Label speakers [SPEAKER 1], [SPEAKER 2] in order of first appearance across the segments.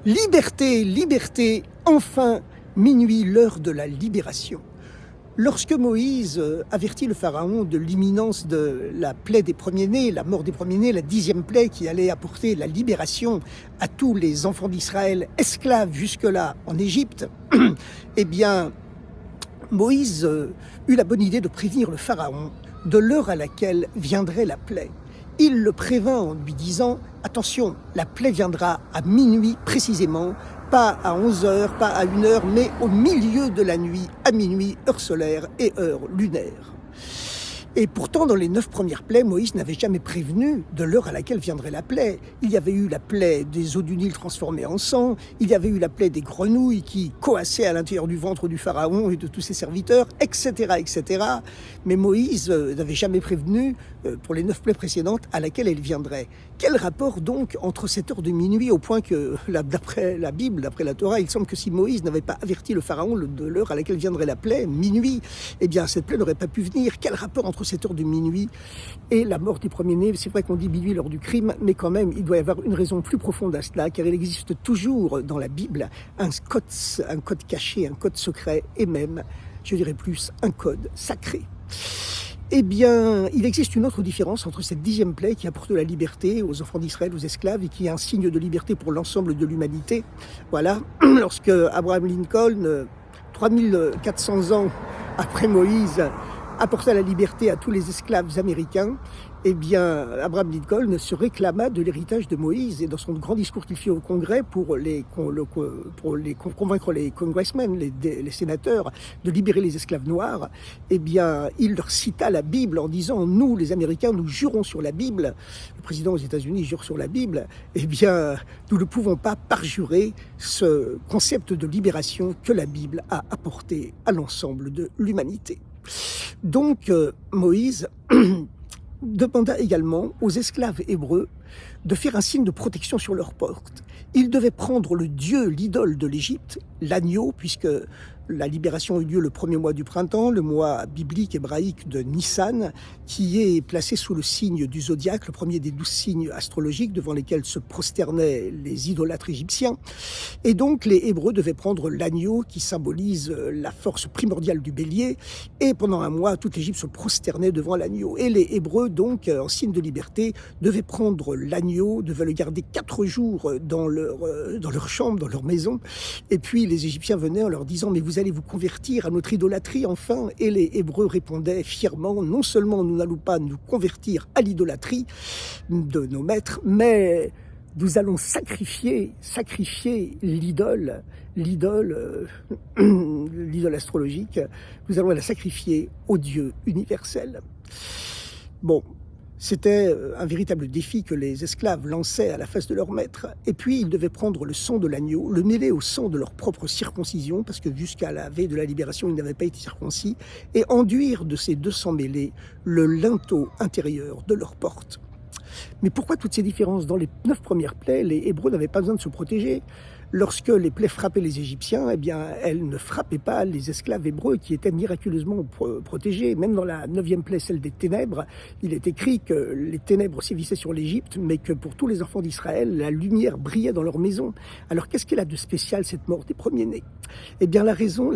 [SPEAKER 1] Liberté, liberté, enfin, minuit, l'heure de la libération. Lorsque Moïse avertit le pharaon de l'imminence de la plaie des premiers-nés, la mort des premiers-nés, la 10e plaie qui allait apporter la libération à tous les enfants d'Israël esclaves jusque-là en Égypte, eh bien, Moïse eut la bonne idée de prévenir le pharaon de l'heure à laquelle viendrait la plaie. Il le prévint en lui disant « Attention, la plaie viendra à minuit précisément, pas à 11h, pas à 1h, mais au milieu de la nuit, à minuit, heure solaire et heure lunaire. » Et pourtant, dans les 9 premières plaies, Moïse n'avait jamais prévenu de l'heure à laquelle viendrait la plaie. Il y avait eu la plaie des eaux du Nil transformées en sang, il y avait eu la plaie des grenouilles qui coassaient à l'intérieur du ventre du pharaon et de tous ses serviteurs, etc., etc. Mais Moïse n'avait jamais prévenu, pour les 9 plaies précédentes, à laquelle elle viendrait. Quel rapport donc entre cette heure de minuit, au point que, d'après la Bible, d'après la Torah, il semble que si Moïse n'avait pas averti le pharaon de l'heure à laquelle viendrait la plaie, minuit, eh bien cette plaie n'aurait pas pu venir. Quel rapport entre cette heure de minuit et la mort des premiers-nés? C'est vrai qu'on dit minuit lors du crime, mais quand même, il doit y avoir une raison plus profonde à cela, car il existe toujours dans la Bible un code caché, un code secret, et même, je dirais plus, un code sacré. Eh bien, il existe une autre différence entre cette 10e plaie qui apporte la liberté aux enfants d'Israël, aux esclaves, et qui est un signe de liberté pour l'ensemble de l'humanité. Voilà, lorsque Abraham Lincoln, 3400 ans après Moïse, apporta la liberté à tous les esclaves américains, eh bien, Abraham Lincoln se réclama de l'héritage de Moïse, et dans son grand discours qu'il fit au Congrès pour convaincre les congressmen, les sénateurs, de libérer les esclaves noirs, eh bien, il leur cita la Bible en disant « Nous, les Américains, nous jurons sur la Bible. » Le président aux États-Unis jure sur la Bible. Eh bien, nous ne pouvons pas parjurer ce concept de libération que la Bible a apporté à l'ensemble de l'humanité. Donc, Moïse demanda également aux esclaves hébreux de faire un signe de protection sur leurs portes. Ils devaient prendre le dieu, l'idole de l'Égypte, l'agneau, puisque la libération eut lieu le premier mois du printemps, le mois biblique hébraïque de Nissan, qui est placé sous le signe du zodiaque, le premier des 12 signes astrologiques devant lesquels se prosternaient les idolâtres égyptiens. Et donc les Hébreux devaient prendre l'agneau qui symbolise la force primordiale du bélier, et pendant un mois, toute l'Égypte se prosternait devant l'agneau. Et les Hébreux, donc, en signe de liberté, devaient prendre l'agneau, devaient le garder 4 jours dans leur chambre, dans leur maison, et puis les Égyptiens venaient en leur disant « Mais vous allez vous convertir à notre idolâtrie enfin ?» Et les Hébreux répondaient fièrement « Non seulement nous n'allons pas nous convertir à l'idolâtrie de nos maîtres, mais nous allons sacrifier l'idole astrologique, nous allons la sacrifier au Dieu universel. » Bon, c'était un véritable défi que les esclaves lançaient à la face de leur maître. Et puis, ils devaient prendre le sang de l'agneau, le mêler au sang de leur propre circoncision, parce que jusqu'à la veille de la libération, ils n'avaient pas été circoncis, et enduire de ces 200 mêlés le linteau intérieur de leur porte. Mais pourquoi toutes ces différences? Dans les 9 premières plaies, les Hébreux n'avaient pas besoin de se protéger. Lorsque les plaies frappaient les Égyptiens, eh bien, elles ne frappaient pas les esclaves hébreux qui étaient miraculeusement protégés. Même dans la 9e plaie, celle des ténèbres, il est écrit que les ténèbres sévissaient sur l'Égypte, mais que pour tous les enfants d'Israël, la lumière brillait dans leur maison. Alors qu'est-ce qu'elle a de spécial, cette mort des premiers-nés? Eh bien, la raison,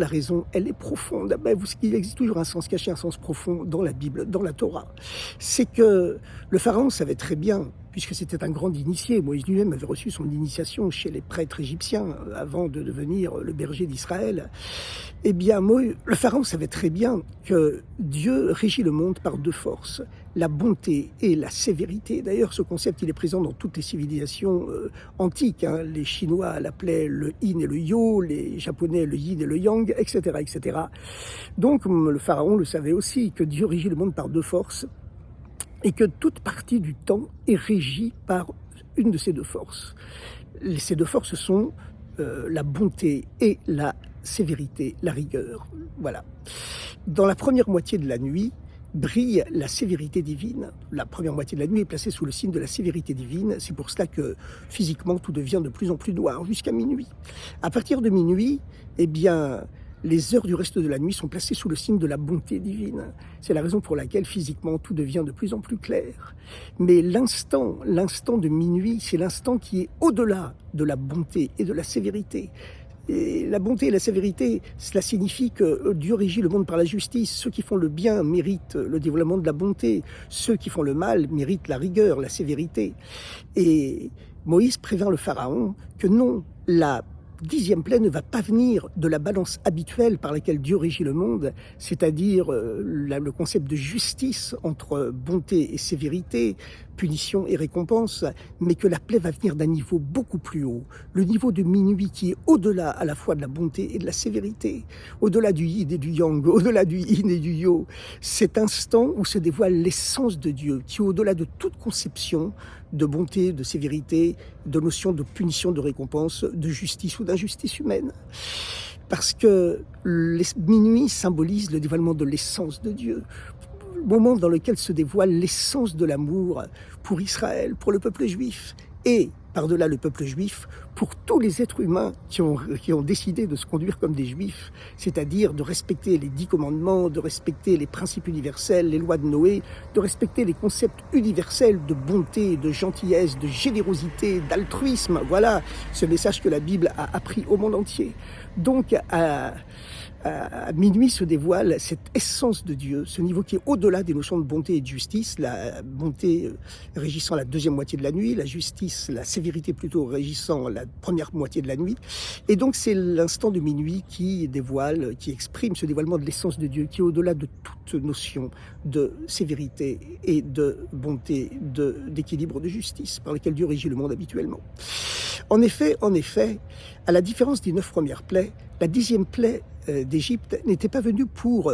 [SPEAKER 1] elle est profonde. Il existe toujours un sens caché, un sens profond dans la Bible, dans la Torah. C'est que le pharaon savait très bien, puisque c'était un grand initié. Moïse lui-même avait reçu son initiation chez les prêtres égyptiens avant de devenir le berger d'Israël. Eh bien, le pharaon savait très bien que Dieu régit le monde par 2 forces, la bonté et la sévérité. D'ailleurs, ce concept, il est présent dans toutes les civilisations antiques. Les Chinois l'appelaient le yin et le yo, les Japonais le yin et le yang, etc., etc. Donc, le pharaon le savait aussi, que Dieu régit le monde par 2 forces, et que toute partie du temps est régie par une de ces 2 forces. Ces 2 forces sont la bonté et la sévérité, la rigueur. Voilà. Dans la première moitié de la nuit brille la sévérité divine. La première moitié de la nuit est placée sous le signe de la sévérité divine. C'est pour cela que physiquement tout devient de plus en plus noir jusqu'à minuit. À partir de minuit, eh bien, les heures du reste de la nuit sont placées sous le signe de la bonté divine. C'est la raison pour laquelle physiquement tout devient de plus en plus clair. Mais l'instant de minuit, c'est l'instant qui est au-delà de la bonté et de la sévérité. Et la bonté et la sévérité, cela signifie que Dieu régit le monde par la justice. Ceux qui font le bien méritent le dévoilement de la bonté. Ceux qui font le mal méritent la rigueur, la sévérité. Et Moïse prévint le Pharaon que non, la 10e plaie ne va pas venir de la balance habituelle par laquelle Dieu régit le monde, c'est-à-dire le concept de justice entre bonté et sévérité, punition et récompense, mais que la plaie va venir d'un niveau beaucoup plus haut, le niveau de minuit qui est au-delà à la fois de la bonté et de la sévérité, au-delà du yin et du yang, au-delà du yin et du yo, cet instant où se dévoile l'essence de Dieu, qui est au-delà de toute conception de bonté, de sévérité, de notion de punition, de récompense, de justice ou d'injustice humaine. Parce que minuit symbolise le dévoilement de l'essence de Dieu, le moment dans lequel se dévoile l'essence de l'amour pour Israël, pour le peuple juif, et par-delà le peuple juif, pour tous les êtres humains qui ont décidé de se conduire comme des juifs, c'est-à-dire de respecter les 10 commandements, de respecter les principes universels, les lois de Noé, de respecter les concepts universels de bonté, de gentillesse, de générosité, d'altruisme. Voilà ce message que la Bible a appris au monde entier. Donc, à minuit se dévoile cette essence de Dieu, ce niveau qui est au-delà des notions de bonté et de justice, la bonté régissant la 2e moitié de la nuit, la justice, la sévérité plutôt régissant la première moitié de la nuit. Et donc c'est l'instant de minuit qui dévoile, qui exprime ce dévoilement de l'essence de Dieu, qui est au-delà de toute notion de sévérité et de bonté, d'équilibre, de justice, par lequel Dieu régit le monde habituellement. En effet, à la différence des 9 premières plaies, la 10e plaie d'Égypte n'était pas venue pour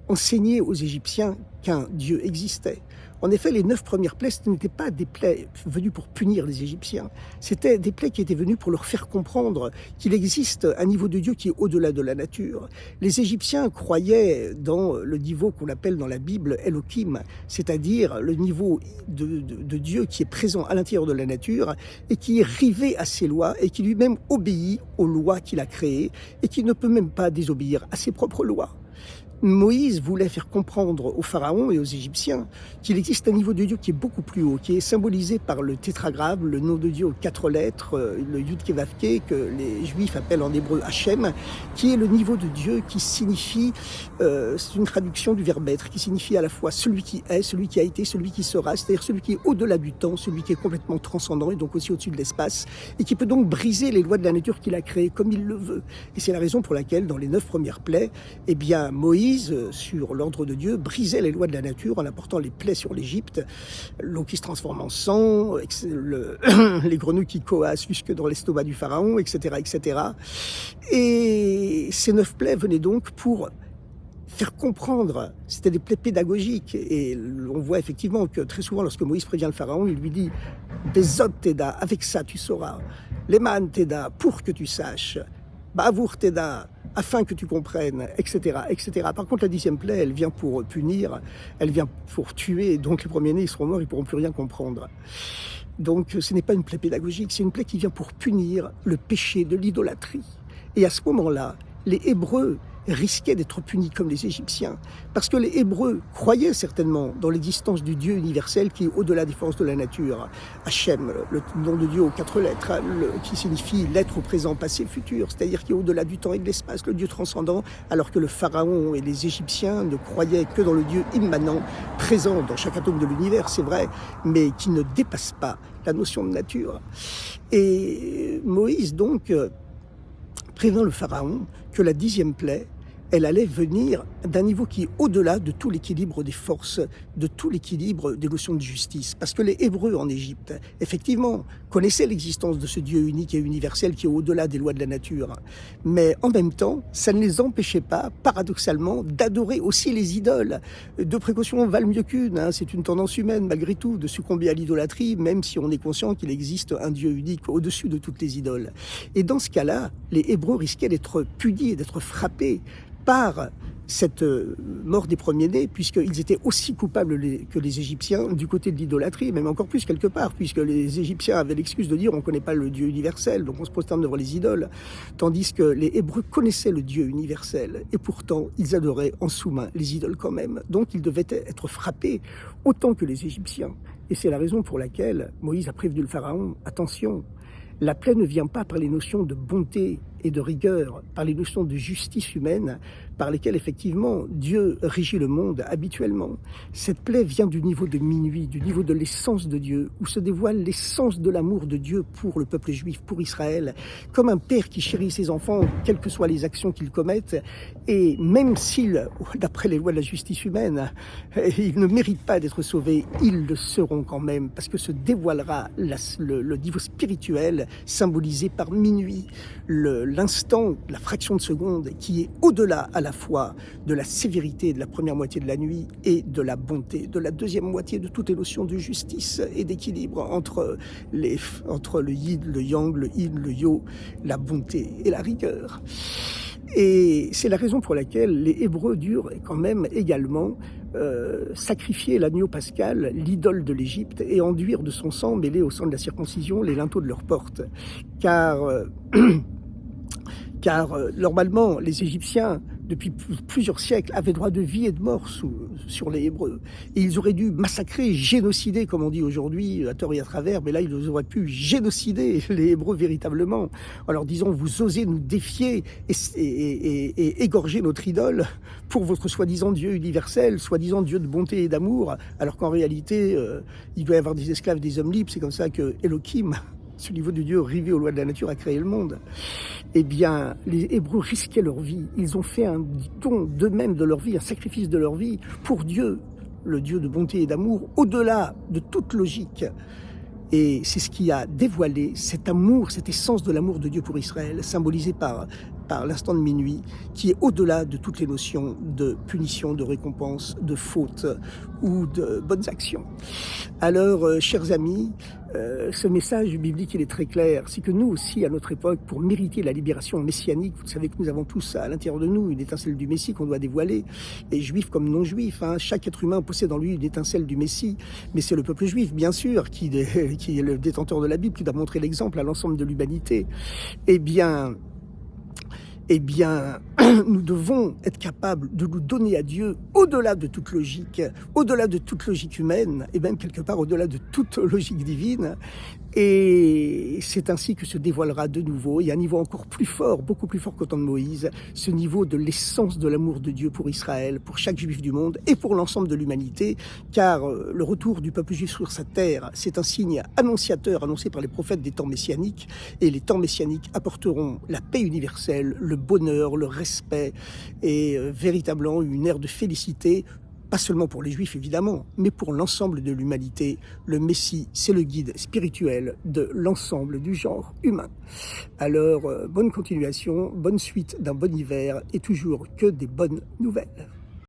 [SPEAKER 1] enseigner aux Égyptiens qu'un Dieu existait. En effet, les 9 premières plaies, ce n'étaient pas des plaies venues pour punir les Égyptiens. C'était des plaies qui étaient venues pour leur faire comprendre qu'il existe un niveau de Dieu qui est au-delà de la nature. Les Égyptiens croyaient dans le niveau qu'on appelle dans la Bible Elohim, c'est-à-dire le niveau de Dieu qui est présent à l'intérieur de la nature et qui est rivé à ses lois et qui lui-même obéit aux lois qu'il a créées et qui ne peut même pas désobéir à ses propres lois. Moïse voulait faire comprendre aux pharaons et aux Égyptiens qu'il existe un niveau de Dieu qui est beaucoup plus haut, qui est symbolisé par le tétragramme, le nom de Dieu aux 4 lettres, le Yud-Keh-Vav-Keh, que les Juifs appellent en hébreu Hachem, qui est le niveau de Dieu qui signifie, c'est une traduction du verbe être, qui signifie à la fois celui qui est, celui qui a été, celui qui sera, c'est-à-dire celui qui est au-delà du temps, celui qui est complètement transcendant et donc aussi au-dessus de l'espace, et qui peut donc briser les lois de la nature qu'il a créées comme il le veut. Et c'est la raison pour laquelle, dans les 9 premières plaies, eh bien, Moïse, sur l'ordre de Dieu, brisait les lois de la nature en apportant les plaies sur l'Égypte, l'eau qui se transforme en sang, les grenouilles qui coassent jusque dans l'estomac du pharaon, etc., etc. Et ces 9 plaies venaient donc pour faire comprendre, c'était des plaies pédagogiques, et on voit effectivement que très souvent lorsque Moïse prévient le pharaon, il lui dit « Bezot teda, avec ça tu sauras, Leman teda, pour que tu saches, Bavour teda, afin que tu comprennes, etc., etc. » Par contre, la 10e plaie, elle vient pour punir, elle vient pour tuer, donc les premiers-nés, ils seront morts, ils ne pourront plus rien comprendre. Donc ce n'est pas une plaie pédagogique, c'est une plaie qui vient pour punir le péché de l'idolâtrie. Et à ce moment-là, les Hébreux risquaient d'être punis comme les Égyptiens, parce que les Hébreux croyaient certainement dans l'existence du Dieu universel qui est au-delà des forces de la nature. Hachem, le nom de Dieu aux 4 lettres, qui signifie l'être au présent, passé, futur, c'est-à-dire qui est au-delà du temps et de l'espace, le Dieu transcendant, alors que le Pharaon et les Égyptiens ne croyaient que dans le Dieu immanent, présent dans chaque atome de l'univers, c'est vrai, mais qui ne dépasse pas la notion de nature. Et Moïse, donc, prévint le Pharaon que la 10e plaie, elle allait venir d'un niveau qui est au-delà de tout l'équilibre des forces, de tout l'équilibre des notions de justice. Parce que les Hébreux en Égypte, effectivement, connaissaient l'existence de ce Dieu unique et universel qui est au-delà des lois de la nature. Mais en même temps, ça ne les empêchait pas, paradoxalement, d'adorer aussi les idoles. 2 précautions valent mieux qu'une. C'est une tendance humaine, malgré tout, de succomber à l'idolâtrie, même si on est conscient qu'il existe un Dieu unique au-dessus de toutes les idoles. Et dans ce cas-là, les Hébreux risquaient d'être punis et d'être frappés par cette mort des premiers-nés, puisqu'ils étaient aussi coupables que les Égyptiens du côté de l'idolâtrie, même encore plus quelque part, puisque les Égyptiens avaient l'excuse de dire on ne connaît pas le Dieu universel, donc on se prosterne devant les idoles, tandis que les Hébreux connaissaient le Dieu universel, et pourtant ils adoraient en sous-main les idoles quand même. Donc ils devaient être frappés autant que les Égyptiens. Et c'est la raison pour laquelle Moïse a prévenu le Pharaon, attention, la plaie ne vient pas par les notions de bonté et de rigueur, par les notions de justice humaine, par lesquelles effectivement Dieu régit le monde habituellement. Cette plaie vient du niveau de minuit, du niveau de l'essence de Dieu, où se dévoile l'essence de l'amour de Dieu pour le peuple juif, pour Israël, comme un père qui chérit ses enfants, quelles que soient les actions qu'ils commettent, et même s'ils, d'après les lois de la justice humaine, ils ne méritent pas d'être sauvés, ils le seront quand même, parce que se dévoilera le niveau spirituel symbolisé par minuit, l'instant, la fraction de seconde qui est au-delà à la fois de la sévérité de la première moitié de la nuit et de la bonté de la deuxième moitié, de toutes les notions de justice et d'équilibre entre le yin, le yang, le yin, le yo, la bonté et la rigueur. Et c'est la raison pour laquelle les Hébreux durent quand même également sacrifier l'agneau pascal, l'idole de l'Égypte, et enduire de son sang mêlé au sang de la circoncision les linteaux de leurs portes. Car normalement, les Égyptiens, depuis plusieurs siècles, avaient droit de vie et de mort sur les Hébreux. Et ils auraient dû massacrer, génocider, comme on dit aujourd'hui, à tort et à travers, mais là, ils auraient pu génocider les Hébreux véritablement, en leur disant, vous osez nous défier et égorger notre idole pour votre soi-disant Dieu universel, soi-disant Dieu de bonté et d'amour, alors qu'en réalité, il doit y avoir des esclaves, des hommes libres. C'est comme ça que Elohim, ce niveau de Dieu rivé aux lois de la nature, a créé le monde. Eh bien, les Hébreux risquaient leur vie. Ils ont fait un don d'eux-mêmes de leur vie, un sacrifice de leur vie pour Dieu, le Dieu de bonté et d'amour, au-delà de toute logique. Et c'est ce qui a dévoilé cet amour, cette essence de l'amour de Dieu pour Israël, symbolisé par l'instant de minuit, qui est au-delà de toutes les notions de punition, de récompense, de faute ou de bonnes actions. Alors, chers amis, ce message biblique, il est très clair. C'est que nous aussi, à notre époque, pour mériter la libération messianique, vous savez que nous avons tous à l'intérieur de nous une étincelle du Messie qu'on doit dévoiler, et juifs comme non-juifs, hein, chaque être humain possède en lui une étincelle du Messie, mais c'est le peuple juif, bien sûr, qui est le détenteur de la Bible, qui doit montrer l'exemple à l'ensemble de l'humanité. Eh bien, nous devons être capables de nous donner à Dieu au-delà de toute logique humaine, et même quelque part au-delà de toute logique divine. Et c'est ainsi que se dévoilera de nouveau, et à un niveau encore plus fort, beaucoup plus fort qu'au temps de Moïse, ce niveau de l'essence de l'amour de Dieu pour Israël, pour chaque juif du monde et pour l'ensemble de l'humanité, car le retour du peuple juif sur sa terre, c'est un signe annonciateur annoncé par les prophètes des temps messianiques, et les temps messianiques apporteront la paix universelle, le bonheur, le respect et véritablement une ère de félicité, pas seulement pour les Juifs évidemment, mais pour l'ensemble de l'humanité. Le Messie, c'est le guide spirituel de l'ensemble du genre humain. Alors, bonne continuation, bonne suite d'un bon hiver et toujours que des bonnes nouvelles.